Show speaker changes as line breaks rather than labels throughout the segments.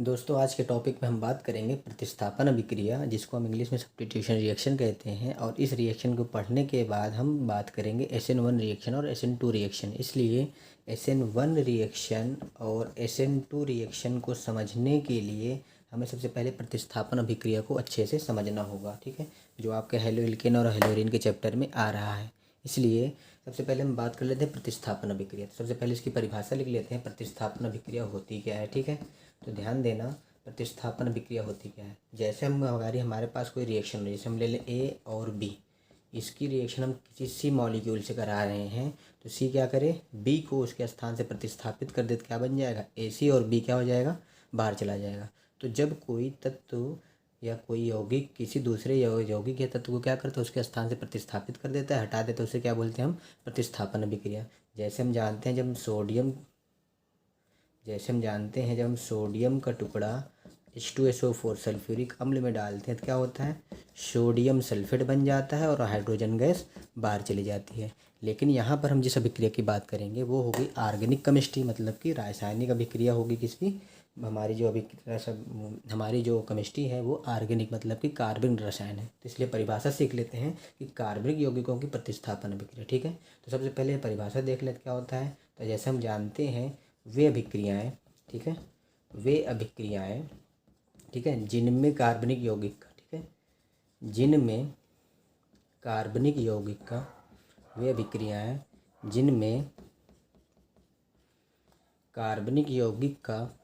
दोस्तों आज के टॉपिक में हम बात करेंगे प्रतिस्थापन अभिक्रिया, जिसको हम इंग्लिश में सब्स्टिट्यूशन रिएक्शन कहते हैं। और इस रिएक्शन को पढ़ने के बाद हम बात करेंगे SN1 रिएक्शन और SN2 रिएक्शन। इसलिए SN1 रिएक्शन और SN2 रिएक्शन को समझने के लिए हमें सबसे पहले प्रतिस्थापन अभिक्रिया को अच्छे से समझना होगा, ठीक है, जो आपके हेलोइल्केन और हेलोरीन के चैप्टर में आ रहा है। इसलिए सबसे पहले हम बात कर लेते हैं प्रतिस्थापन अभिक्रिया। सबसे पहले इसकी परिभाषा लिख लेते हैं, प्रतिस्थापन अभिक्रिया होती क्या है, ठीक है। तो ध्यान देना, प्रतिस्थापन अभिक्रिया होती क्या है। जैसे हमारे पास कोई रिएक्शन हो, जैसे हम ले लें A और B, इसकी रिएक्शन हम किसी C मॉलिक्यूल से करा रहे हैं, तो C क्या करे, B को उसके स्थान से प्रतिस्थापित कर दे तो क्या बन जाएगा, AC, और B क्या हो जाएगा, बाहर चला जाएगा। तो जब कोई तत्व या कोई यौगिक किसी दूसरे यौगिक के तत्व को क्या करता है, उसके स्थान से प्रतिस्थापित कर देता है, हटा देता है, उसे क्या बोलते हैं हम, प्रतिस्थापन अभिक्रिया। जैसे हम जानते हैं जब हम सोडियम का टुकड़ा H2SO4 सल्फ्यूरिक अम्ल में डालते हैं तो क्या होता है, सोडियम सल्फेट बन जाता है और हाइड्रोजन गैस बाहर चली जाती है। लेकिन यहाँ पर हम जिस अभिक्रिया की बात करेंगे वो होगी ऑर्गेनिक केमिस्ट्री, मतलब कि रासायनिक अभिक्रिया होगी किसकी, हमारी जो केमिस्ट्री है वो ऑर्गेनिक मतलब कि कार्बनिक रसायन है। तो इसलिए परिभाषा सीख लेते हैं कि कार्बनिक यौगिकों की प्रतिस्थापन अभिक्रिया, ठीक है। तो सबसे पहले परिभाषा देख लेते क्या होता है। तो जैसे हम जानते हैं वे अभिक्रियाएं, ठीक है, वे अभिक्रियाएं, ठीक है, जिनमें कार्बनिक यौगिक का, ठीक है, जिनमें कार्बनिक यौगिक का, वे अभिक्रियाएं जिनमें कार्बनिक यौगिक का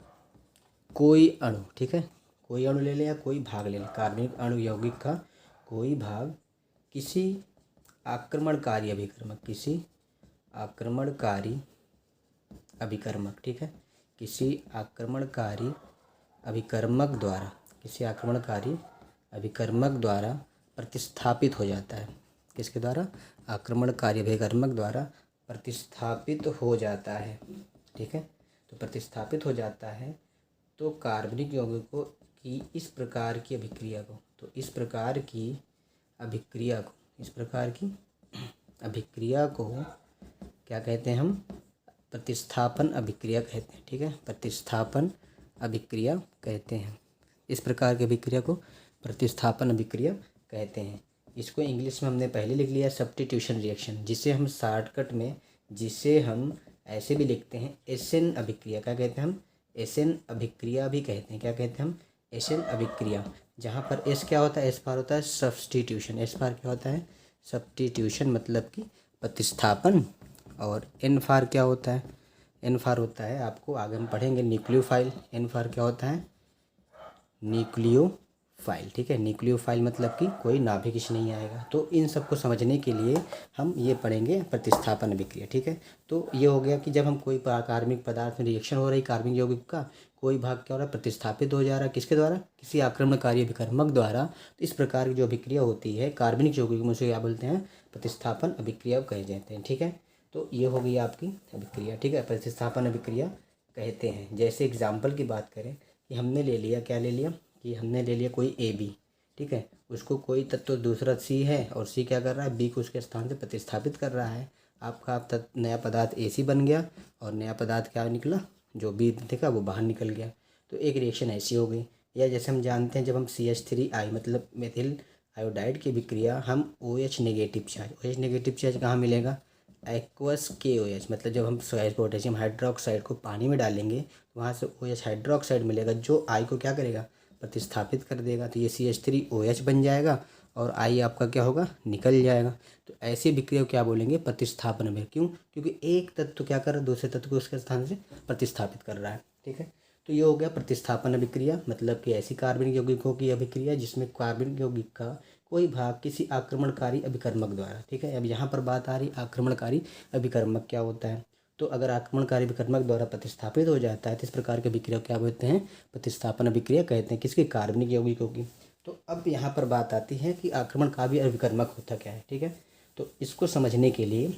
कोई अणु, ठीक है, कोई अणु ले ले या कोई भाग ले ले, कार्बनिक अणु यौगिक का कोई भाग किसी आक्रमणकारी अभिकर्मक, किसी आक्रमणकारी अभिकर्मक, ठीक है, किसी आक्रमणकारी अभिकर्मक द्वारा प्रतिस्थापित हो जाता है। किसके द्वारा, आक्रमणकारी अभिकर्मक द्वारा प्रतिस्थापित हो जाता है, ठीक है। तो प्रतिस्थापित हो जाता है तो कार्बनिक यौगिकों की इस प्रकार की अभिक्रिया को, क्या कहते हैं हम, प्रतिस्थापन अभिक्रिया कहते हैं, ठीक है, प्रतिस्थापन अभिक्रिया कहते हैं। इस प्रकार की अभिक्रिया को प्रतिस्थापन अभिक्रिया कहते हैं। इसको इंग्लिश में हमने पहले लिख लिया सब्स्टिट्यूशन रिएक्शन, जिसे हम ऐसे भी लिखते हैं SN अभिक्रिया। क्या कहते हैं हम, SN अभिक्रिया भी कहते हैं। क्या कहते हैं हम, SN अभिक्रिया। जहाँ पर S क्या होता है, S बार होता है सब्स्टिट्यूशन, S बार क्या होता है, सब्स्टिट्यूशन मतलब कि प्रतिस्थापन। और N फार क्या होता है, N फार होता है, आपको आगे हम पढ़ेंगे, न्यूक्लियोफाइल। N फार क्या होता है, न्यूक्लियोफाइल, ठीक है, न्यूक्लियोफाइल मतलब कि कोई नाभिक ही नहीं आएगा। तो इन सब को समझने के लिए हम ये पढ़ेंगे प्रतिस्थापन अभिक्रिया, ठीक है। तो ये हो गया कि जब हम कोई कार्बनिक पदार्थ में रिएक्शन हो रही, कार्बनिक यौगिक का कोई भाग क्या हो रहा है, प्रतिस्थापित हो जा रहा है, किसके द्वारा, किसी आक्रमणकारी अभिकर्मक द्वारा। तो इस प्रकार की जो अभिक्रिया होती है कार्बनिक यौगिक में, उसे क्या बोलते हैं, प्रतिस्थापन अभिक्रिया कहे जाते हैं, ठीक है। तो ये हो गई आपकी अभिक्रिया, ठीक है, प्रतिस्थापन अभिक्रिया कहते हैं। जैसे एग्जाम्पल की बात करें कि हमने ले लिया कोई AB, ठीक है, उसको कोई तत्व दूसरा C है और C क्या कर रहा है, B को उसके स्थान से प्रतिस्थापित कर रहा है। आपका नया पदार्थ AC बन गया और नया पदार्थ क्या निकला, जो B देखा वो बाहर निकल गया। तो एक रिएक्शन ऐसी हो गई। या जैसे हम जानते हैं जब हम CH3I मतलब मेथिल आयोडाइड की अभिक्रिया हम OH नेगेटिव चार्ज कहाँ मिलेगा, एक्वस KOH, मतलब जब हम पोटेशियम हाइड्रोक्साइड को पानी में डालेंगे तो वहाँ से OH हाइड्रोक्साइड मिलेगा, जो I को क्या करेगा, प्रतिस्थापित कर देगा। तो ये CH3OH बन जाएगा और I आपका क्या होगा, निकल जाएगा। तो ऐसी अभिक्रिया को क्या बोलेंगे, प्रतिस्थापन में। क्यों, क्योंकि एक तत्व क्या कर रहा है, दूसरे तत्व को उसके स्थान से प्रतिस्थापित कर रहा है, ठीक है। तो ये हो गया प्रतिस्थापन अभिक्रिया, मतलब कि ऐसी कार्बनिक यौगिकों की अभिक्रिया जिसमें कार्बनिक यौगिक का कोई भाग किसी आक्रमणकारी अभिकर्मक द्वारा, ठीक है। अब यहाँ पर बात आ रही आक्रमणकारी अभिकर्मक क्या होता है। तो अगर आक्रमणकारी अभिकर्मक द्वारा प्रतिस्थापित हो जाता है तो इस प्रकार की अभिक्रिया क्या बोलते हैं, प्रतिस्थापन अभिक्रिया कहते हैं, किसकी, कार्बनिक यौगिकों की। तो अब यहाँ पर बात आती है कि आक्रमणकारी अभिकर्मक होता क्या है, ठीक है। तो इसको समझने के लिए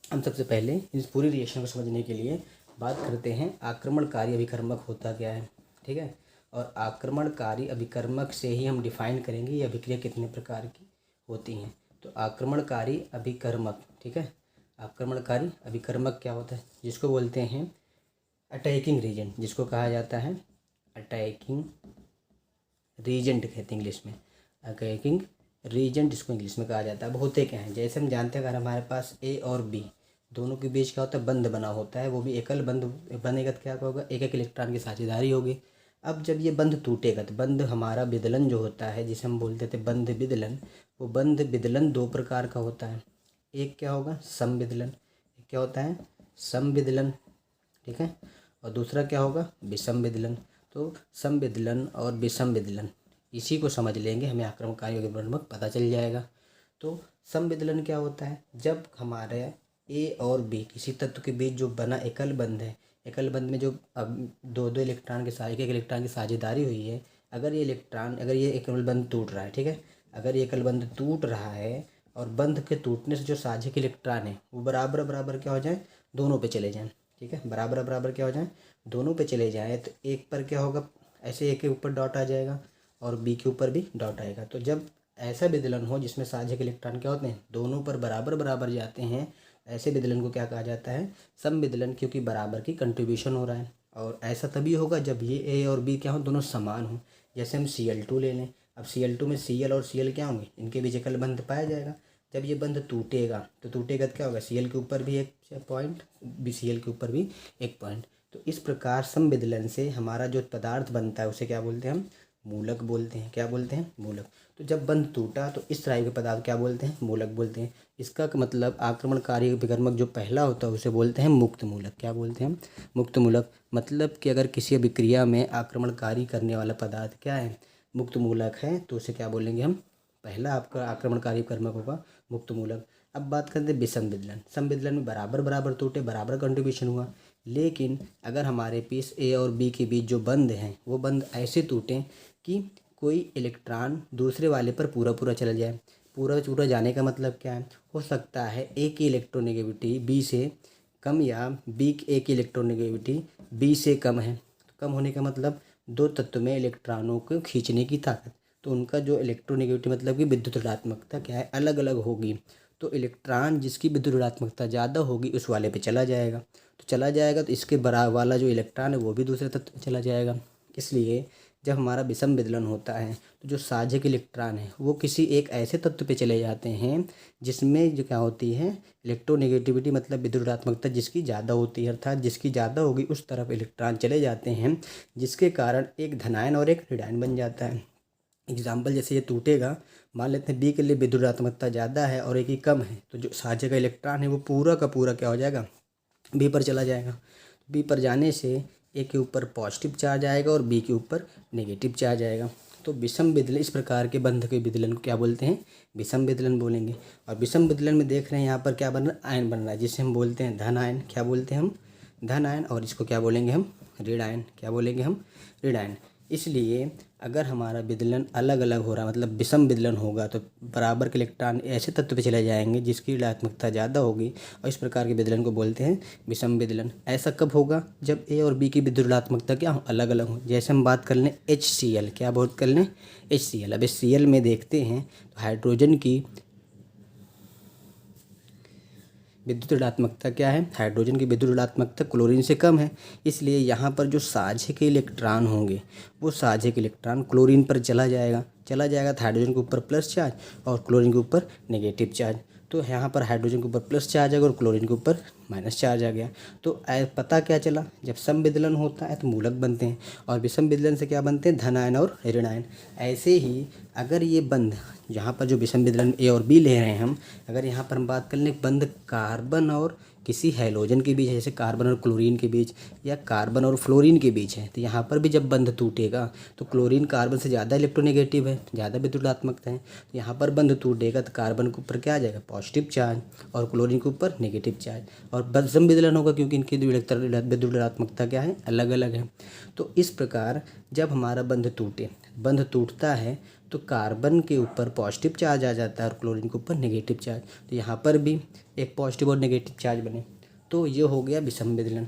हम सबसे पहले इस पूरी रिएक्शन को समझने के लिए बात करते हैं आक्रमणकारी अभिकर्मक होता क्या है, ठीक है। और आक्रमणकारी अभिकर्मक से ही हम डिफाइन करेंगे ये अभिक्रिया कितने प्रकार की होती हैं। तो आक्रमणकारी अभिकर्मक, ठीक है, आक्रमणकारी अभिकर्मक क्या होता है, जिसको बोलते हैं अटैकिंग रीजन, जिसको कहा जाता है अटैकिंग रीजेंट कहते हैं इंग्लिश में, अटैकिंग रीजेंट इसको इंग्लिश में कहा जाता है। अब होते क्या हैं, जैसे हम जानते हैं अगर हमारे पास ए और बी दोनों के बीच क्या होता है, बंध बना होता है, वो भी एकल बंध बनेगा तो क्या होगा, एक एक इलेक्ट्रॉन की साझेदारी होगी। अब जब ये बंध टूटेगा तो बंध हमारा विदलन जो होता है, जिसे हम बोलते थे बंध विदलन, वो बंध विदलन दो प्रकार का होता है। एक क्या होगा, समविदलन, एक क्या होता है, समविदलन, ठीक है, और दूसरा क्या होगा, विषम विदलन। तो समविदलन और विषम विदलन इसी को समझ लेंगे, हमें आक्रमणकारियों के वर्णक पता चल जाएगा। तो समविदलन क्या होता है, जब हमारे ए और बी किसी तत्व के बीच जो बना एकल बंध है, एकल बंध में जो अब दो दो इलेक्ट्रॉन के साथ एक एक इलेक्ट्रॉन की साझेदारी हुई है, अगर ये एकल बंध टूट रहा है, ठीक है, अगर ये एकल बंध टूट रहा है और बंध के टूटने से जो साझे के इलेक्ट्रॉन है वो बराबर बराबर क्या हो जाए, दोनों पे चले जाएं, ठीक है, बराबर बराबर क्या हो जाए, दोनों पे चले जाएँ, तो एक पर क्या होगा, ऐसे एक के ऊपर डॉट आ जाएगा और बी के ऊपर भी डॉट आएगा। तो जब ऐसा विदलन हो जिसमें साझे के इलेक्ट्रॉन क्या होते हैं, दोनों पर बराबर बराबर जाते हैं, ऐसे विदलन को क्या कहा जाता है, समविदलन, क्योंकि बराबर की कंट्रीब्यूशन हो रहा है। और ऐसा तभी होगा जब ये ए और बी क्या हो, दोनों समान हो। जैसे हम Cl2 ले लें, अब Cl2 में Cl और Cl क्या होंगे, इनके बीच एकल बंध पाया जाएगा। जब ये बंध टूटेगा तो टूटेगा तो क्या होगा, Cl के ऊपर भी एक पॉइंट, Cl के ऊपर भी एक पॉइंट। तो इस प्रकार समविदलन से हमारा जो पदार्थ बनता है उसे क्या बोलते हैं, हम मूलक बोलते हैं। क्या बोलते हैं, मूलक। तो जब बंध टूटा तो इस तरह के पदार्थ क्या बोलते हैं, मूलक बोलते हैं। इसका मतलब आक्रमणकारी विकर्मक जो पहला होता है उसे बोलते हैं मुक्त मूलक। क्या बोलते हैं हम, मुक्त मूलक। मतलब कि अगर किसी अभिक्रिया में आक्रमणकारी करने वाला पदार्थ क्या है, मुक्त मूलक है, तो उसे क्या बोलेंगे हम, पहला आपका आक्रमणकारी विकर्मक होगा मुक्त मूलक। अब बात करते हैं विषम विदलन। समविदलन में बराबर बराबर टूटे, बराबर कंट्रीब्यूशन हुआ, लेकिन अगर हमारे पीस ए और बी के बीच जो बंध हैं वो बंध ऐसे टूटें कि कोई इलेक्ट्रॉन दूसरे वाले पर पूरा पूरा चला जाए। पूरा पूरा जाने का मतलब क्या है, हो सकता है ए की इलेक्ट्रोनेगेटिविटी बी से कम या ए की इलेक्ट्रोनेगेटिविटी बी से कम है। तो कम होने का मतलब दो तत्व में इलेक्ट्रॉनों को खींचने की ताकत, तो उनका जो इलेक्ट्रोनेगेटिविटी मतलब कि विद्युत ऋणात्मकता क्या है, अलग अलग होगी। तो इलेक्ट्रॉन जिसकी विद्युत ऋणात्मकता ज़्यादा होगी उस वाले पे चला जाएगा, तो चला जाएगा तो इसके बराबर वाला जो इलेक्ट्रॉन है वो भी दूसरे तत्व में चला जाएगा। इसलिए जब हमारा विषम विदलन होता है तो जो साझे के इलेक्ट्रॉन है वो किसी एक ऐसे तत्व पे चले जाते हैं जिसमें जो क्या होती है, इलेक्ट्रोनेगेटिविटी मतलब विद्युत ऋणात्मकता जिसकी ज़्यादा होती है, अर्थात जिसकी ज़्यादा होगी उस तरफ इलेक्ट्रॉन चले जाते हैं, जिसके कारण एक धनायन और एक ऋणायन बन जाता है। एग्जाम्पल, जैसे ये टूटेगा, मान लेते हैं बी के लिए विद्युत ऋणात्मकता ज़्यादा है और एक ही कम है, तो जो साझे का इलेक्ट्रॉन है वो पूरा का पूरा क्या हो जाएगा, बी पर चला जाएगा। बी पर जाने से ए के ऊपर पॉजिटिव चार्ज आएगा और बी के ऊपर नेगेटिव चार्ज आएगा। तो विषम विदलन, इस प्रकार के बंध के विदलन को क्या बोलते हैं, विषम विदलन बोलेंगे। और विषम विदलन में देख रहे हैं यहाँ पर क्या बन रहा है, आयन बन रहा है, जिसे हम बोलते हैं धन आयन। क्या बोलते हैं हम, धन आयन। और इसको क्या बोलेंगे हम, ऋण आयन। क्या बोलेंगे हम, ऋण आयन। इसलिए अगर हमारा विदलन अलग अलग हो रहा है, मतलब विषम विदलन होगा, तो बराबर के इलेक्ट्रॉन ऐसे तत्व पे चले जाएंगे जिसकी ऋणात्मकता ज़्यादा होगी, और इस प्रकार के विदलन को बोलते हैं विषम विदलन। ऐसा कब होगा, जब ए और बी की विद्युत ऋणात्मकता क्या हो, अलग अलग हो। जैसे हम बात कर लें HCl, क्या बात कर लें, HCl। अब HCl में देखते हैं तो हाइड्रोजन की विद्युत ऋणात्मकता क्या है, हाइड्रोजन की विद्युत ऋणात्मकता क्लोरीन से कम है। इसलिए यहाँ पर जो साझे के इलेक्ट्रॉन होंगे वो साझे के इलेक्ट्रॉन क्लोरीन पर चला जाएगा तो हाइड्रोजन के ऊपर प्लस चार्ज और क्लोरीन के ऊपर नेगेटिव चार्ज। तो यहाँ पर हाइड्रोजन के ऊपर प्लस चार्ज आ गया और क्लोरीन के ऊपर माइनस चार्ज आ गया। तो पता क्या चला, जब समविदलन होता है तो मूलक बनते हैं, और विषम विदलन से क्या बनते हैं, धन आयन और ऋण आयन। ऐसे ही अगर ये बंध, यहाँ पर जो विषम विदलन ए और बी ले रहे हैं हम, अगर यहाँ पर हम बात कर लें बंध कार्बन और किसी हैलोजन के बीच है, जैसे कार्बन और क्लोरीन के बीच या कार्बन और फ्लोरीन के बीच है, तो यहाँ पर भी जब बंध टूटेगा तो क्लोरीन कार्बन से ज़्यादा इलेक्ट्रोनेगेटिव है, ज़्यादा विद्युत ऋणात्मकता है, तो यहाँ पर बंध टूटेगा तो कार्बन के ऊपर क्या आ जाएगा, पॉजिटिव चार्ज, और क्लोरीन के ऊपर नेगेटिव चार्ज। और विषम विदलन होगा क्योंकि इनकी विद्युत ऋणात्मकता क्या है, अलग अलग है। तो इस प्रकार जब हमारा बंध टूटता है तो कार्बन के ऊपर पॉजिटिव चार्ज आ जाता है और क्लोरीन के ऊपर नेगेटिव चार्ज, तो यहाँ पर भी एक पॉजिटिव और नेगेटिव चार्ज बने। तो ये हो गया विषम विदलन।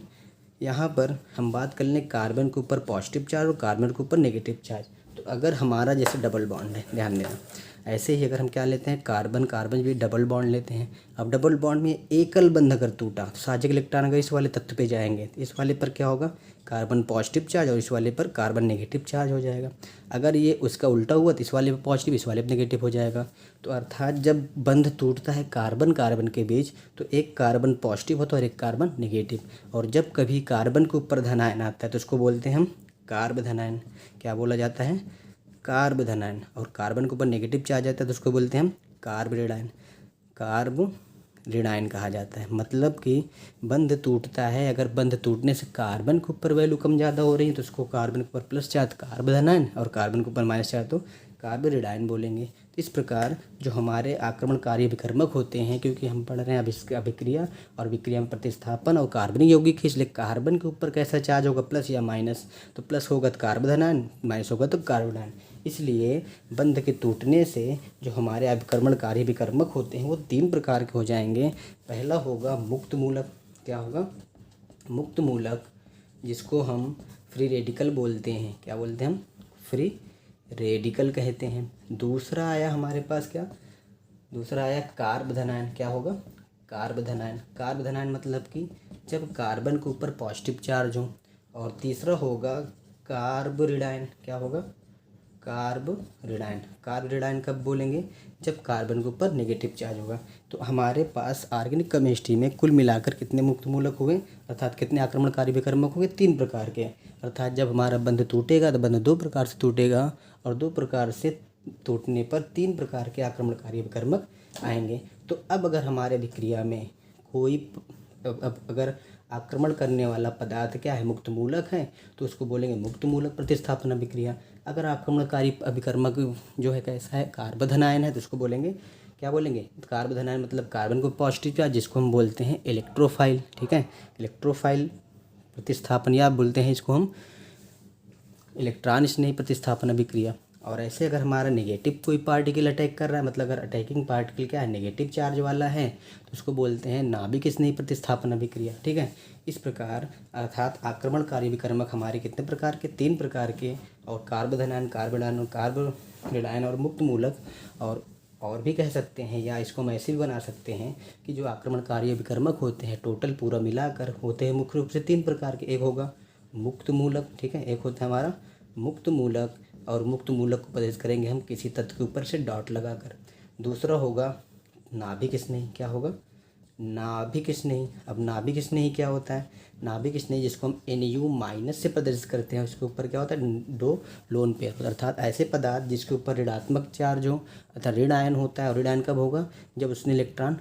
यहाँ पर हम बात कर लें कार्बन के ऊपर पॉजिटिव चार्ज और कार्बन के ऊपर नेगेटिव चार्ज। तो अगर हमारा जैसे डबल बॉन्ड है, ध्यान देना, ऐसे ही अगर हम क्या लेते हैं, कार्बन कार्बन भी डबल बॉन्ड लेते हैं। अब डबल बॉन्ड में एकल बंध अगर टूटा, साझक इलेक्ट्रॉन अगर इस वाले तत्व पे जाएंगे तो इस वाले पर क्या होगा, कार्बन पॉजिटिव चार्ज, और इस वाले पर कार्बन नेगेटिव चार्ज हो जाएगा। अगर ये उसका उल्टा हुआ तो इस वाले पर पॉजिटिव, इस वाले पर नेगेटिव हो जाएगा। तो अर्थात जब बंध टूटता है कार्बन कार्बन के बीच तो एक कार्बन पॉजिटिव होता है और एक कार्बन नेगेटिव। और जब कभी कार्बन के ऊपर धन आयन आता है तो उसको बोलते हैं हम कार्ब धनायन। क्या बोला जाता है, कार्ब धनायन। और कार्बन के ऊपर नेगेटिव चार्ज आता है तो उसको बोलते हैं हम कार्ब ऋणायन। कार्ब ऋणायन कहा जाता है। मतलब कि बंध टूटता है, अगर बंध टूटने से कार्बन के ऊपर वैल्यू कम ज़्यादा हो रही है तो उसको कार्बन के ऊपर प्लस चार्ज कार्ब धनायन, और कार्बन के ऊपर माइनस चार्ज तो कार्ब ऋणायन बोलेंगे। तो इस प्रकार जो हमारे आक्रमणकारी विकर्मक होते हैं, क्योंकि हम पढ़ रहे हैं अभिक्रिया, और विक्रिया में प्रतिस्थापन और कार्बनिक यौगिक, इसलिए कार्बन के ऊपर कैसा चार्ज होगा, प्लस या माइनस। तो प्लस होगा तो कार्ब धनायन, माइनस होगा तो कार्ब ऋणायन। इसलिए बंध के टूटने से जो हमारे अभिकर्मणकारी विकर्मक होते हैं वो 3 प्रकार के हो जाएंगे। पहला होगा मुक्त मूलक। क्या होगा, मुक्त मूलक, जिसको हम फ्री रेडिकल बोलते हैं। क्या बोलते हैं हम, फ्री रेडिकल कहते हैं। दूसरा आया हमारे पास क्या, दूसरा आया कार्ब धनायन। क्या होगा, कार्ब धनायन। कार्ब धनायन मतलब कि जब कार्बन के ऊपर पॉजिटिव चार्ज हो। और तीसरा होगा कार्ब ऋणायन। क्या होगा, कार्ब ऋणायन। कार्ब ऋणायन कब बोलेंगे, जब कार्बन के ऊपर नेगेटिव चार्ज होगा। तो हमारे पास ऑर्गेनिक केमिस्ट्री में कुल मिलाकर कितने मुक्त मूलक हुए, अर्थात कितने आक्रमणकारी विकर्मक हुए, 3 प्रकार के। अर्थात जब हमारा बंध टूटेगा तो बंध 2 प्रकार से टूटेगा, और 2 प्रकार से टूटने पर 3 प्रकार के आक्रमणकारी विकर्मक आएंगे। तो अब अगर हमारे अभिक्रिया में कोई अब अगर आक्रमण करने वाला पदार्थ क्या है, मुक्त मूलक है, तो उसको बोलेंगे मुक्त मूलक प्रतिस्थापन अभिक्रिया। अगर आक्रमणकारी अभिकर्मक जो है कैसा है, कार्ब धनायन है, तो उसको बोलेंगे, क्या बोलेंगे, कार्ब धनायन मतलब कार्बन को पॉजिटिव चार्ज, जिसको हम बोलते हैं इलेक्ट्रोफाइल। ठीक है, इलेक्ट्रोफाइल प्रतिस्थापन, या बोलते हैं इसको हम इलेक्ट्रॉन स्नेही प्रतिस्थापन अभिक्रिया। और ऐसे अगर हमारा नेगेटिव कोई पार्टिकल अटैक कर रहा है, मतलब अगर अटैकिंग पार्टिकल क्या है, नेगेटिव चार्ज वाला है, तो उसको बोलते हैं नाभिक स्नेही प्रतिस्थापन अभिक्रिया। ठीक है, इस प्रकार अर्थात आक्रमणकारी विकर्मक हमारे कितने प्रकार के, 3 प्रकार के। और कार्ब धनायन, कार्ब ऋणायन, कार्ब ऋणायन और मुक्त मूलक। और भी कह सकते हैं, या इसको हम ऐसे भी बना सकते हैं कि जो आक्रमणकारी विकर्मक होते हैं टोटल पूरा मिलाकर होते हैं मुख्य रूप से 3 प्रकार के। एक होगा मुक्त मूलक, ठीक है, एक होता है हमारा मुक्त मूलक, और मुक्त मूलक को प्रदर्शित करेंगे हम किसी तत्व के ऊपर से डॉट लगाकर। दूसरा होगा नाभिक स्नेही। क्या होगा, नाभिक स्नेही। अब नाभिक स्नेही क्या होता है, नाभिक स्नेही जिसको हम NU माइनस से प्रदर्शित करते हैं, उसके ऊपर क्या होता है, 2 लोन पेयर, अर्थात ऐसे पदार्थ जिसके ऊपर ऋणात्मक चार्ज हो, अर्थात ऋण आयन होता है। और ऋण आयन कब होगा, जब उसने इलेक्ट्रॉन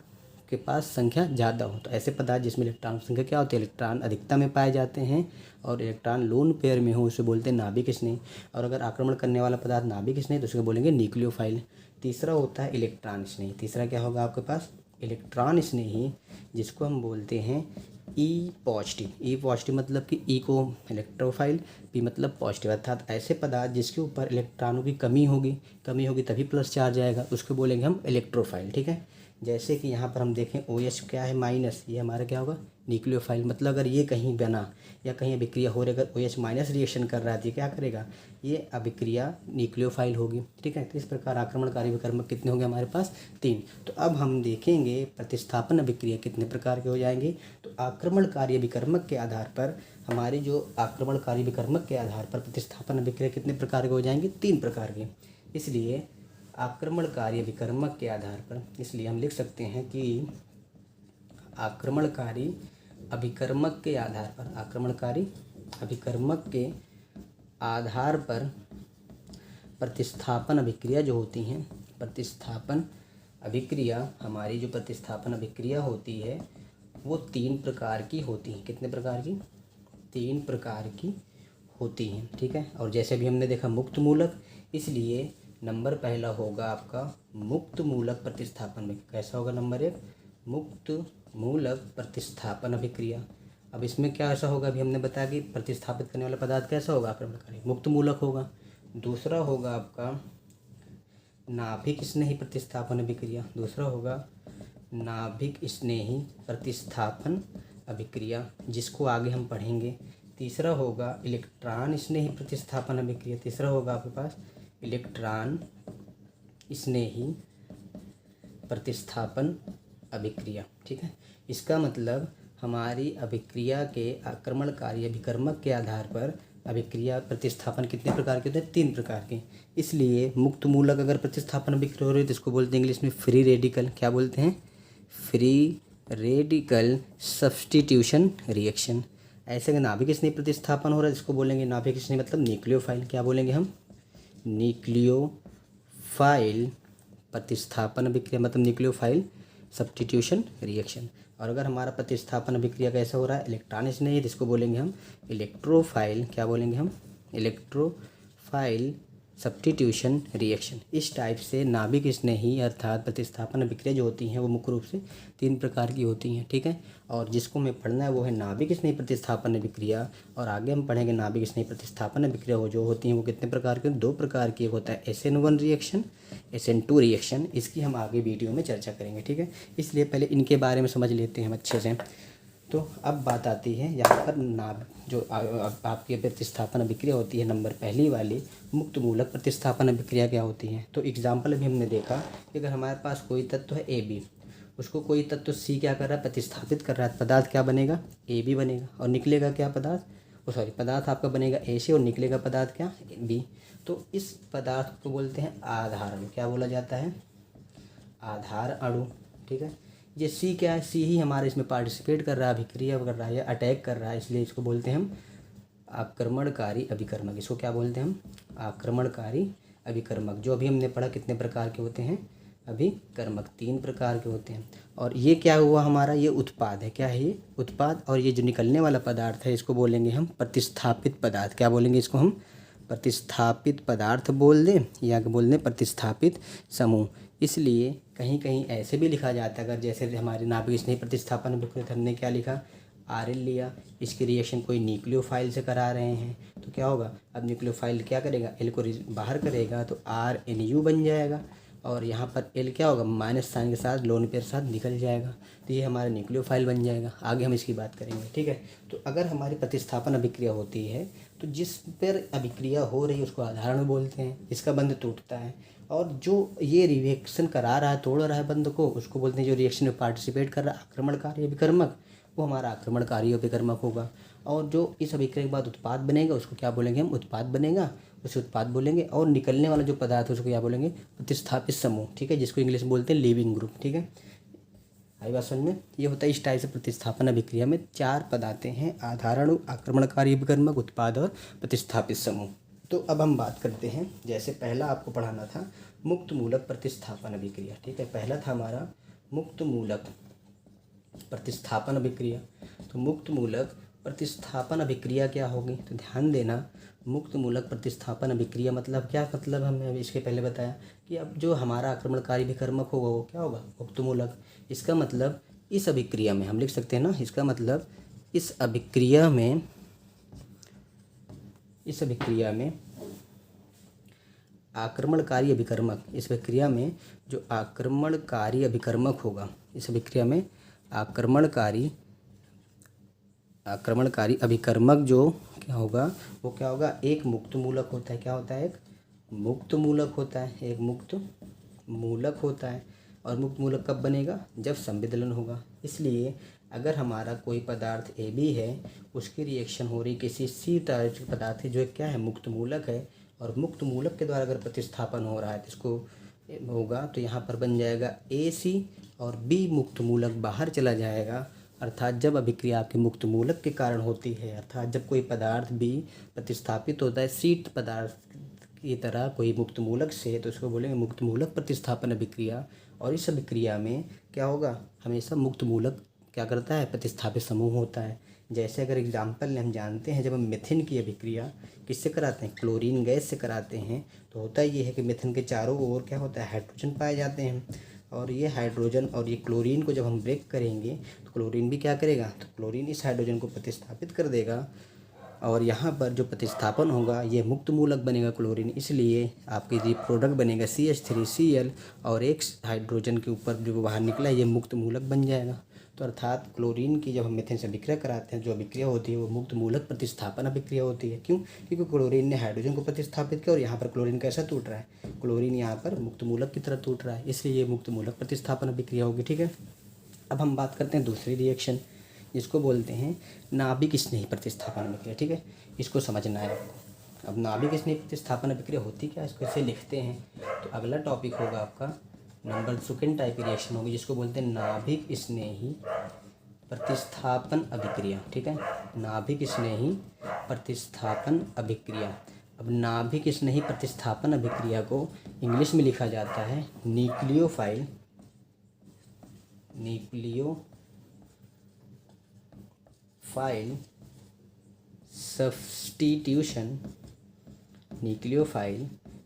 के पास संख्या ज़्यादा हो। तो ऐसे पदार्थ जिसमें इलेक्ट्रॉन संख्या क्या होती है, इलेक्ट्रॉन अधिकता में पाए जाते हैं और इलेक्ट्रॉन लोन पेयर में हो, उसे बोलते हैं नाभिक स्नेही। और अगर आक्रमण करने वाला पदार्थ नाभिक स्नेही तो उसको बोलेंगे न्यूक्लियोफाइल। तीसरा होता है इलेक्ट्रॉन स्नेही। तीसरा क्या होगा आपके पास, इलेक्ट्रॉन स्नेही, जिसको हम बोलते हैं E पॉजिटिव। E पॉजिटिव मतलब कि E को इलेक्ट्रोफाइल, P मतलब पॉजिटिव, अर्थात ऐसे पदार्थ जिसके ऊपर इलेक्ट्रॉनों की कमी होगी तभी प्लस चार्ज आएगा, उसको बोलेंगे हम इलेक्ट्रोफाइल। ठीक है, जैसे कि यहाँ पर हम देखें OH क्या है माइनस, ये हमारा क्या होगा, न्यूक्लियोफाइल। मतलब अगर ये कहीं बना या कहीं अभिक्रिया हो रही, अगर OH माइनस रिएक्शन कर रहा है तो क्या करेगा, ये अभिक्रिया न्यूक्लियोफाइल होगी। ठीक है, तो इस प्रकार आक्रमणकारी विकर्मक कितने होंगे हमारे पास, 3। तो अब हम देखेंगे प्रतिस्थापन अभिक्रिया कितने प्रकार के हो जाएंगे। तो आक्रमणकारी विकर्मक के आधार पर हमारी जो आक्रमणकारी विकर्मक के आधार पर प्रतिस्थापन अभिक्रिया कितने प्रकार के हो जाएंगे, 3 प्रकार के। इसलिए आक्रमणकारी विकर्मक के आधार पर, इसलिए हम लिख सकते हैं कि आक्रमणकारी अभिकर्मक के आधार पर, आक्रमणकारी अभिकर्मक के आधार पर प्रतिस्थापन अभिक्रिया जो होती हैं, प्रतिस्थापन अभिक्रिया, हमारी जो प्रतिस्थापन अभिक्रिया होती है वो 3 प्रकार की होती हैं। कितने प्रकार की, 3 प्रकार की होती हैं। ठीक है, और जैसे भी हमने देखा मुक्त मूलक, इसलिए नंबर पहला होगा आपका मुक्त मूलक प्रतिस्थापन में। कैसा होगा, नंबर 1 मुक्त मूलक प्रतिस्थापन अभिक्रिया। अब इसमें क्या ऐसा होगा, अभी हमने बताया कि प्रतिस्थापित करने वाला पदार्थ कैसा होगा, आक्रमणकारी मुक्त मूलक होगा। दूसरा होगा आपका नाभिक स्नेही प्रतिस्थापन अभिक्रिया। दूसरा होगा नाभिक स्नेही प्रतिस्थापन अभिक्रिया, जिसको आगे हम पढ़ेंगे तीसरा होगा इलेक्ट्रॉन स्नेही प्रतिस्थापन अभिक्रिया। तीसरा होगा आपके पास इलेक्ट्रॉन स्नेही प्रतिस्थापन अभिक्रिया। ठीक है, इसका मतलब हमारी अभिक्रिया के आक्रमणकारी अभिकर्मक के आधार पर अभिक्रिया प्रतिस्थापन कितने प्रकार के होते हैं? 3 प्रकार के। इसलिए मुक्त मूलक अगर प्रतिस्थापन अभिक्रिया हो रही है तो इसको बोलते हैं इंग्लिश में फ्री रेडिकल। क्या बोलते हैं? Free radical substitution reaction. ऐसे अगर नाभिक स्नेही प्रतिस्थापन हो रहा है इसको बोलेंगे नाभिक स्नेही मतलब न्यूक्लियोफाइल। क्या बोलेंगे हम? न्यूक्लियोफाइल प्रतिस्थापन अभिक्रिया मतलब न्यूक्लियोफाइल सब्स्टिट्यूशन रिएक्शन। और अगर हमारा प्रतिस्थापन अभिक्रिया कैसा हो रहा है? इलेक्ट्रॉन स्नेही, इसको बोलेंगे हम इलेक्ट्रोफाइल। क्या बोलेंगे हम? Electrophile substitution reaction. इस टाइप से नाभिक स्नेही अर्थात प्रतिस्थापन अभिक्रिया जो होती हैं वो मुख्य रूप से 3 प्रकार की होती हैं। ठीक है, और जिसको हमें पढ़ना है वो है नाभिक स्नेही प्रतिस्थापन अभिक्रिया। और आगे हम पढ़ेंगे नाभिक स्नेही प्रतिस्थापन अभिक्रिया वो जो होती हैं वो कितने प्रकार की? 2 प्रकार की। एक होता है SN1 रिएक्शन, SN2 रिएक्शन। इसकी हम आगे वीडियो में चर्चा करेंगे। ठीक है, इसलिए पहले इनके बारे में समझ लेते हैं हम अच्छे से। तो अब बात आती है यहाँ पर जो आपकी प्रतिस्थापन अभिक्रिया होती है नंबर पहली वाली मुक्त मूलक प्रतिस्थापन अभिक्रिया क्या होती है? तो एग्जाम्पल अभी हमने देखा कि अगर हमारे पास कोई तत्व है AB, उसको कोई तत्व C क्या कर रहा है? प्रतिस्थापित कर रहा है। पदार्थ क्या बनेगा? AB बनेगा। और निकलेगा क्या पदार्थ? पदार्थ आपका बनेगा A से और निकलेगा पदार्थ क्या? B। तो इस पदार्थ को बोलते हैं आधार अणु। क्या बोला जाता है? आधार अणु। ठीक है, ये C क्या है? C ही हमारे इसमें पार्टिसिपेट कर रहा है, अभिक्रिया कर रहा है या अटैक कर रहा है, इसलिए इसको बोलते हैं हम आक्रमणकारी अभिकर्मक। इसको क्या बोलते हैं हम? आक्रमणकारी अभिकर्मक। जो अभी हमने पढ़ा कितने प्रकार के होते हैं? अभिकर्मक 3 प्रकार के होते हैं। और ये क्या हुआ हमारा? ये उत्पाद है। क्या है ये? उत्पाद। और ये जो निकलने वाला पदार्थ है इसको बोलेंगे हम प्रतिस्थापित पदार्थ। क्या बोलेंगे इसको हम? प्रतिस्थापित पदार्थ बोल दें या बोल दें प्रतिस्थापित समूह। इसलिए कहीं कहीं ऐसे भी लिखा जाता है, अगर जैसे हमारे नाभिक स्नेही प्रतिस्थापन अभिक्रिया हमने क्या लिखा? RL लिया, इसकी रिएक्शन कोई न्यूक्लियोफाइल से करा रहे हैं तो क्या होगा? अब न्यूक्लियोफाइल क्या करेगा? L को बाहर करेगा तो RNU बन जाएगा। और यहाँ पर L क्या होगा? माइनस साइन के साथ लोन पेयर साथ निकल जाएगा, तो ये हमारा न्यूक्लियोफाइल बन जाएगा। आगे हम इसकी बात करेंगे। ठीक है, तो अगर हमारी प्रतिस्थापन अभिक्रिया होती है तो जिस पर अभिक्रिया हो रही है उसको आधार अणु बोलते हैं। इसका बंध टूटता है और जो ये रिएक्शन करा रहा है, तोड़ रहा है बंध को, उसको बोलते हैं जो रिएक्शन में पार्टिसिपेट कर रहा है आक्रमणकारी अभिकर्मक, वो हमारा आक्रमणकारी अभिकर्मक होगा। और जो इस अभिक्रिया के बाद उत्पाद बनेगा उसको क्या बोलेंगे हम? उत्पाद बनेगा, उसे उत्पाद बोलेंगे। और निकलने वाला जो पदार्थ है उसको क्या बोलेंगे? प्रतिस्थापित समूह। ठीक है, जिसको इंग्लिश में बोलते हैं लिविंग ग्रुप। ठीक है, आई बात समझ में? ये होता है इस टाइप से प्रतिस्थापन अभिक्रिया में 4 पद आते हैं: आधार अणु, आक्रमणकारी अभिकर्मक, उत्पाद और प्रतिस्थापित समूह। तो अब हम बात करते हैं, जैसे पहला आपको पढ़ाना था मुक्त मूलक प्रतिस्थापन अभिक्रिया। ठीक है, पहला था हमारा मुक्त मूलक प्रतिस्थापन अभिक्रिया। तो मुक्त मूलक प्रतिस्थापन अभिक्रिया क्या होगी? तो ध्यान देना, मुक्त मूलक प्रतिस्थापन अभिक्रिया मतलब क्या? मतलब हमने अभी इसके पहले बताया कि अब जो हमारा आक्रमणकारी अभिकर्मक होगा वो क्या होगा? मुक्त मूलक। इसका मतलब इस अभिक्रिया में हम लिख सकते हैं ना, इसका मतलब इस अभिक्रिया में आक्रमणकारी अभिकर्मक, इस अभिक्रिया में जो आक्रमणकारी अभिकर्मक होगा, इस अभिक्रिया में आक्रमणकारी अभिकर्मक जो क्या होगा वो क्या होगा? एक मुक्त मूलक होता है। क्या होता है? एक मुक्त मूलक होता है। एक मुक्त मूलक होता है। और मुक्त मूलक कब बनेगा? जब संविदलन होगा। इसलिए अगर हमारा कोई पदार्थ AB है, उसकी रिएक्शन हो रही किसी C टाइप के पदार्थ है जो क्या है? मुक्त मूलक है। और मुक्त मूलक के द्वारा अगर प्रतिस्थापन हो रहा है तो इसको होगा तो यहाँ पर बन जाएगा AC और B मुक्त मूलक बाहर चला जाएगा। अर्थात जब अभिक्रिया आपके मुक्त मूलक के कारण होती है, अर्थात जब कोई पदार्थ B प्रतिस्थापित होता है C पदार्थ की तरह कोई मुक्त मूलक से, तो उसको बोलेंगे मुक्त मूलक प्रतिस्थापन अभिक्रिया। और इस अभिक्रिया में क्या होगा? हमेशा मुक्त मूलक क्या करता है? प्रतिस्थापित समूह होता है। जैसे अगर एग्जाम्पल हम जानते हैं, जब हम मिथेन की अभिक्रिया किससे कराते हैं? क्लोरीन गैस से कराते हैं, तो होता ये है कि मिथेन के चारों ओर क्या होता है? हाइड्रोजन पाए जाते हैं। और ये हाइड्रोजन और ये क्लोरीन को जब हम ब्रेक करेंगे तो क्लोरीन भी क्या करेगा? तो क्लोरीन इस हाइड्रोजन को प्रतिस्थापित कर देगा और यहाँ पर जो प्रतिस्थापन होगा ये मुक्त मूलक बनेगा क्लोरीन। इसलिए आपकी जो प्रोडक्ट बनेगा CH3Cl और एक हाइड्रोजन के ऊपर जो बाहर निकला ये मुक्त मूलक बन जाएगा। तो अर्थात क्लोरीन की जब हम मीथेन से अभिक्रिया कराते हैं, जो अभिक्रिया होती है वो मुक्त मूलक प्रतिस्थापन अभिक्रिया होती है। क्यों? क्योंकि क्लोरीन ने हाइड्रोजन को प्रतिस्थापित किया और यहाँ पर क्लोरीन कैसा टूट रहा है, क्लोरीन यहाँ पर मुक्त मूलक की तरह टूट रहा है, इसलिए ये मुक्त मूलक प्रतिस्थापन अभिक्रिया होगी। ठीक है। अब हम बात करते हैं दूसरी रिएक्शन, जिसको बोलते हैं नाभिक स्नेही प्रतिस्थापन अभिक्रिया। ठीक है, इसको समझना है आपको। अब नाभिक स्नेही प्रतिस्थापन अभिक्रिया होती क्या है, इसको ऐसे लिखते हैं। तो अगला टॉपिक होगा आपका नंबर सेकेंड टाइप की रिएक्शन होगी, जिसको बोलते हैं नाभिक स्नेही प्रतिस्थापन अभिक्रिया। ठीक है, नाभिक स्नेही प्रतिस्थापन अभिक्रिया। अब नाभिक स्नेही प्रतिस्थापन अभिक्रिया को इंग्लिश में लिखा जाता है न्यूक्लियोफाइल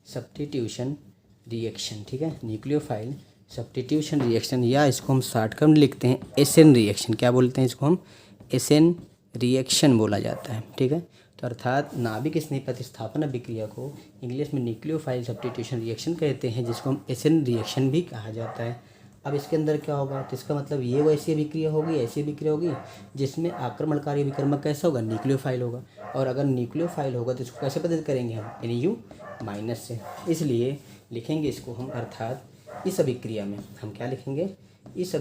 सब्स्टिट्यूशन रिएक्शन। ठीक है, न्यूक्लियोफाइल सब्स्टिट्यूशन रिएक्शन, या इसको हम शॉर्टकट में लिखते हैं एसएन रिएक्शन। क्या बोलते हैं इसको हम? एसएन रिएक्शन बोला जाता है। ठीक है, तो अर्थात नाभिक स्नेही प्रतिस्थापन अभिक्रिया को इंग्लिश में न्यूक्लियोफाइल सब्स्टिट्यूशन रिएक्शन कहते हैं, जिसको हम एसएन रिएक्शन भी कहा जाता है। अब इसके अंदर क्या होगा, तो इसका मतलब ये वैसी अभिक्रिया होगी, ऐसी अभिक्रिया होगी जिसमें आक्रमणकारी विकर्मक कैसा होगा, न्यूक्लियोफाइल होगा। और अगर न्यूक्लियोफाइल होगा तो इसको कैसे पद्धति करेंगे हम, NU- से। इसलिए लिखेंगे इसको हम, अर्थात इस अभिक्रिया में हम क्या लिखेंगे, इस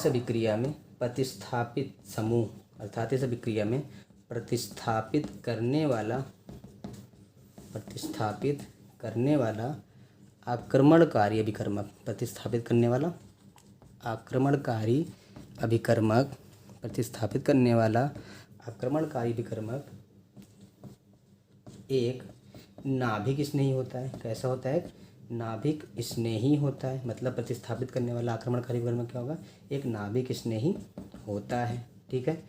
अभिक्रिया में प्रतिस्थापित समूह, अर्थात इस अभिक्रिया में प्रतिस्थापित करने वाला आक्रमणकारी अभिकर्मक, प्रतिस्थापित करने वाला आक्रमणकारी अभिकर्मक एक नाभिक स्नेही होता है। कैसा होता है? नाभिक स्नेही होता है। मतलब प्रतिस्थापित करने वाला आक्रमणकारी अभिकर्मक क्या होगा, एक नाभिक स्नेही होता है। ठीक है,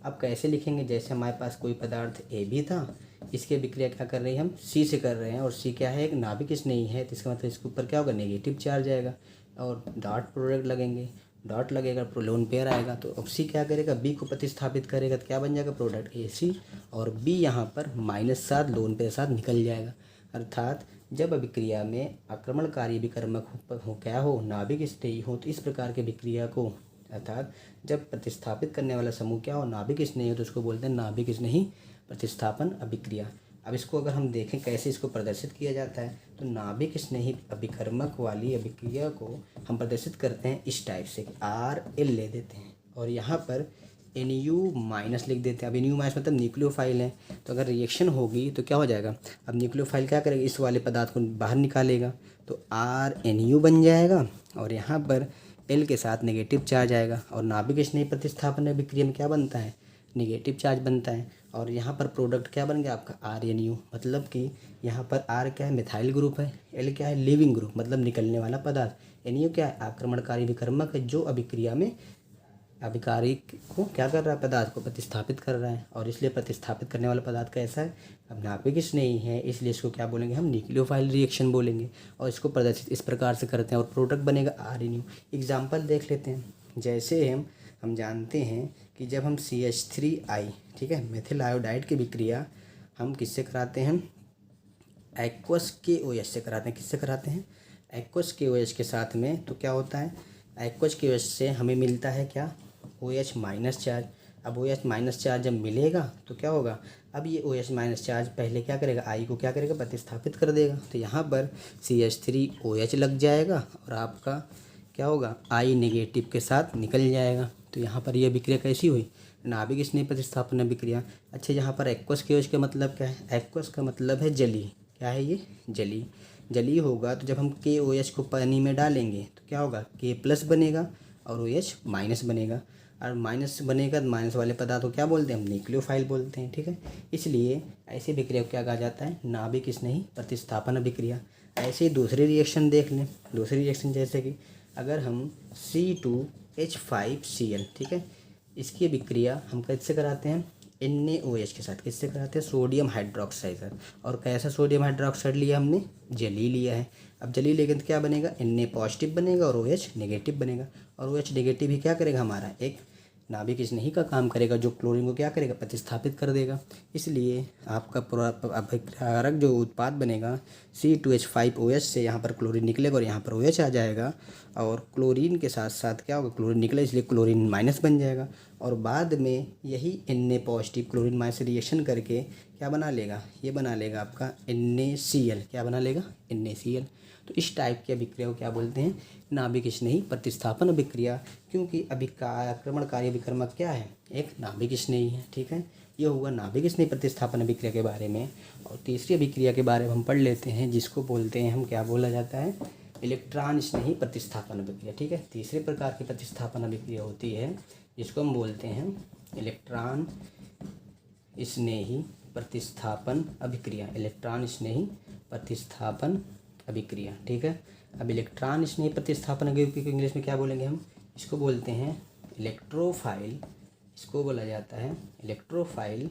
अब कैसे लिखेंगे, जैसे हमारे पास कोई पदार्थ AB था, इसकी अभिक्रिया क्या कर रहे हैं हम, C से कर रहे हैं, और C क्या है, एक नाभिक स्नेही है, तो इसका मतलब इसके ऊपर क्या होगा, नेगेटिव चार्ज आएगा और डॉट प्रोडक्ट लगेंगे, डॉट लगेगा, लोन पेयर आएगा। तो अब C क्या करेगा, B को प्रतिस्थापित करेगा, तो क्या बन जाएगा, प्रोडक्ट AC, और B यहाँ पर -7 लोन पेयर साथ निकल जाएगा। अर्थात जब अभिक्रिया में आक्रमणकारी अभिकर्मक क्या हो, नाभिक स्नेही हो, तो इस प्रकार की अभिक्रिया को, अर्थात जब प्रतिस्थापित करने वाला समूह क्या हो, नाभिक स्नेही हो, तो उसको बोलते हैं नाभिक स्नेही प्रतिस्थापन अभिक्रिया। अब इसको अगर हम देखें कैसे इसको प्रदर्शित किया जाता है, तो नाभिक स्नेही अभिकर्मक वाली अभिक्रिया को हम प्रदर्शित करते हैं इस टाइप से, RL ले देते हैं और यहाँ पर NU- लिख देते हैं। अब NU- मतलब न्यूक्लियोफाइल है, तो अगर रिएक्शन होगी तो क्या हो जाएगा, अब न्यूक्लियोफाइल क्या करेगा, इस वाले पदार्थ को बाहर निकालेगा, तो RNU बन जाएगा और यहाँ पर L के साथ नेगेटिव चार्ज आएगा, और नाभिक स्नेही प्रतिस्थापन अभिक्रिया में क्या बनता है, नेगेटिव चार्ज बनता है, और यहाँ पर प्रोडक्ट क्या बन गया आपका, RNU। मतलब कि यहाँ पर R क्या है, मिथाइल ग्रुप है, L क्या है, लीविंग ग्रुप, मतलब निकलने वाला पदार्थ, NU क्या है, आक्रमणकारी विकर्मक है, जो अभिक्रिया में अभिकारी को क्या कर रहा है, पदार्थ को प्रतिस्थापित कर रहा है, और इसलिए प्रतिस्थापित करने वाला पदार्थ कैसा है, अब नाभिक स्नेही है, इसलिए इसको क्या बोलेंगे हम, न्यूक्लियोफाइल रिएक्शन बोलेंगे, और इसको प्रदर्शित इस प्रकार से करते हैं और प्रोडक्ट बनेगा RNU। एग्जाम्पल देख लेते हैं, जैसे हम जानते हैं कि जब हम CH3I, ठीक है, मेथिल आयोडाइड की विक्रिया हम किससे कराते हैं, एक्वस KOH से कराते हैं। किससे कराते हैं, एक्वस KOH के साथ में। तो क्या होता है, एक्वस KOH से हमें मिलता है क्या, OH- चार्ज। अब OH- चार्ज जब मिलेगा तो क्या होगा, अब ये OH- चार्ज पहले क्या करेगा, I को क्या करेगा, प्रतिस्थापित कर देगा, तो यहाँ पर CH3OH लग जाएगा और आपका क्या होगा, I नेगेटिव के साथ निकल जाएगा। तो यहाँ पर यह अभिक्रिया कैसी हुई, नाभिक स्नेही प्रतिस्थापन अभिक्रिया। अच्छा, यहाँ पर एक्वस KOH का मतलब क्या है, एक्वस का मतलब है जली। क्या है ये, जली होगा। तो जब हम KOH को पानी में डालेंगे तो क्या होगा, K+ बनेगा और OH- बनेगा, और माइनस बनेगा, तो माइनस वाले पदार्थ को क्या बोलते हैं हम, न्यूक्लियोफाइल बोलते हैं। ठीक है, इसलिए ऐसी अभिक्रिया को क्या कहा जाता है, नाभिक स्नेही प्रतिस्थापन अभिक्रिया। ऐसे ही दूसरी रिएक्शन देख लें, दूसरी रिएक्शन जैसे कि अगर हम C2H5Cl, ठीक है, इसकी अभिक्रिया हम किससे कराते हैं, NaOH के साथ। किससे कराते हैं, सोडियम हाइड्रोक्साइड। और कैसा सोडियम हाइड्रोक्साइड लिया हमने, जली लिया है। अब जली लेंगे तो क्या बनेगा, Na पॉजिटिव बनेगा और OH नेगेटिव बनेगा, और OH नेगेटिव ही क्या करेगा हमारा, एक नाभिक स्नेही का काम करेगा, जो क्लोरीन को क्या करेगा, प्रतिस्थापित कर देगा। इसलिए आपका पूरा अभिकारक जो उत्पाद बनेगा C2H5OH से यहाँ पर क्लोरीन निकलेगा और यहाँ पर OH आ जाएगा, और क्लोरीन के साथ साथ क्या होगा, क्लोरीन निकला इसलिए क्लोरीन माइनस बन जाएगा, और बाद में यही Na positive chlorine minus reaction करके क्या बना लेगा, ये बना लेगा आपका NaCl। क्या बना लेगा, NaCl। तो इस टाइप की अभिक्रिया को क्या बोलते हैं, नाभिक स्नेही प्रतिस्थापन अभिक्रिया, क्योंकि आक्रमणकारी अभिकर्मक क्या है, एक नाभिक स्नेही है। ठीक है, ये हुआ नाभिक स्नेही प्रतिस्थापन अभिक्रिया के बारे में। और तीसरी अभिक्रिया के बारे में हम पढ़ लेते हैं, जिसको बोलते हैं हम, क्या बोला जाता है, इलेक्ट्रॉन स्नेही प्रतिस्थापन अभिक्रिया। ठीक है, तीसरे प्रकार की प्रतिस्थापन अभिक्रिया होती है जिसको हम बोलते हैं इलेक्ट्रॉन स्नेही प्रतिस्थापन अभिक्रिया, इलेक्ट्रॉन स्नेही प्रतिस्थापन अभिक्रिया। ठीक है, अब इलेक्ट्रॉन स्नेही प्रतिस्थापन अभिक्रिया को इंग्लिश में क्या बोलेंगे हम, इसको बोलते हैं इलेक्ट्रोफाइल, इसको बोला जाता है electrophile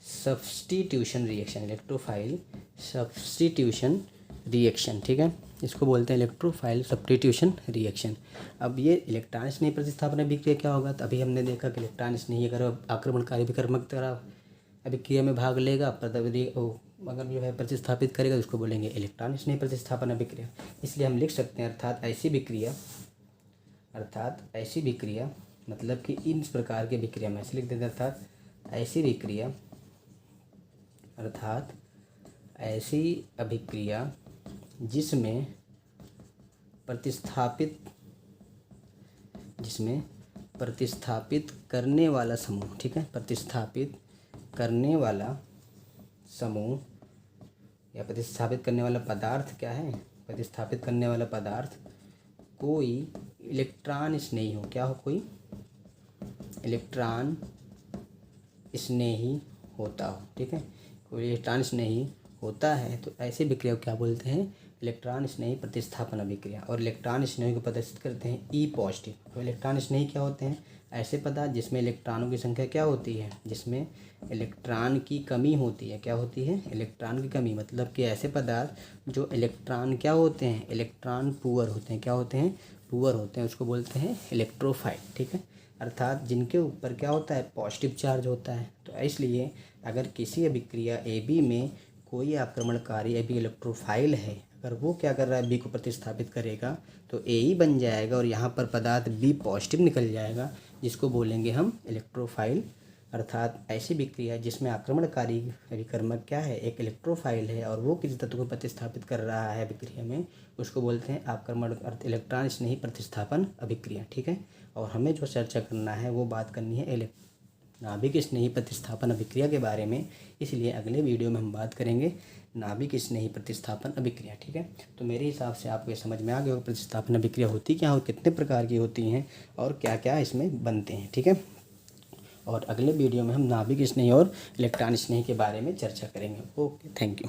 substitution reaction, electrophile substitution reaction. ठीक है, इसको बोलते हैं इलेक्ट्रोफाइल सब्स्टिट्यूशन रिएक्शन। अब ये इलेक्ट्रॉन स्नेही प्रतिस्थापन अभिक्रिया क्या होगा, तो अभी हमने देखा कि इलेक्ट्रॉन स्नेही अगर आक्रमणकारी अभिकर्मक तरह अभिक्रिया में भाग लेगा, अगर जो है प्रतिस्थापित करेगा, तो उसको बोलेंगे इलेक्ट्रॉन स्नेही प्रतिस्थापन अभिक्रिया। इसलिए हम लिख सकते हैं अर्थात ऐसी विक्रिया मतलब कि इन प्रकार की अभिक्रिया में ऐसे लिख देते हैं, अर्थात ऐसी अभिक्रिया जिसमें प्रतिस्थापित करने वाला समूह, ठीक है, प्रतिस्थापित करने वाला समूह या प्रतिस्थापित करने वाला पदार्थ क्या है, प्रतिस्थापित करने वाला पदार्थ कोई इलेक्ट्रॉन स्नेही हो, क्या हो, कोई इलेक्ट्रॉन स्नेही होता हो। ठीक है, कोई इलेक्ट्रॉन स्नेही होता है, तो ऐसी विक्रिया को क्या बोलते हैं, इलेक्ट्रॉन स्नेही प्रतिस्थापन अभिक्रिया। और इलेक्ट्रॉन स्नेही को प्रदर्शित करते हैं E पॉजिटिव। तो इलेक्ट्रॉन स्नेही क्या होते हैं, ऐसे पदार्थ जिसमें इलेक्ट्रॉनों की संख्या क्या होती है, जिसमें इलेक्ट्रॉन की कमी होती है। क्या होती है, इलेक्ट्रॉन की कमी, मतलब कि ऐसे पदार्थ जो इलेक्ट्रॉन क्या होते हैं, इलेक्ट्रॉन पुअर होते हैं। क्या होते हैं, पुअर होते हैं, उसको बोलते हैं इलेक्ट्रोफाइल। ठीक है, अर्थात जिनके ऊपर क्या होता है, पॉजिटिव चार्ज होता है। तो इसलिए अगर किसी अभिक्रिया AB में कोई आक्रमणकारी AB इलेक्ट्रोफाइल है, अगर वो क्या कर रहा है, B को प्रतिस्थापित करेगा, तो AE बन जाएगा और यहाँ पर पदार्थ B पॉजिटिव निकल जाएगा, जिसको बोलेंगे हम इलेक्ट्रोफाइल। अर्थात ऐसी विक्रिया जिसमें आक्रमणकारी अभिकर्मक क्या है, एक इलेक्ट्रोफाइल है, और वो किसी तत्व को प्रतिस्थापित कर रहा है अभिक्रिया में, उसको बोलते हैं आक्रमण इलेक्ट्रॉन स्नेही प्रतिस्थापन अभिक्रिया। ठीक है, और हमें जो चर्चा करना है वो बात करनी है नाभिक स्नेही प्रतिस्थापन अभिक्रिया के बारे में। इसलिए अगले वीडियो में हम बात करेंगे नाभिक स्नेही प्रतिस्थापन अभिक्रिया। ठीक है, तो मेरे हिसाब से आपको ये समझ में आ गया होगा प्रतिस्थापन अभिक्रिया होती क्या और कितने प्रकार की होती हैं और क्या क्या इसमें बनते हैं। ठीक है, और अगले वीडियो में हम नाभिक स्नेही और इलेक्ट्रॉन स्नेही के बारे में चर्चा करेंगे। Okay, thank you.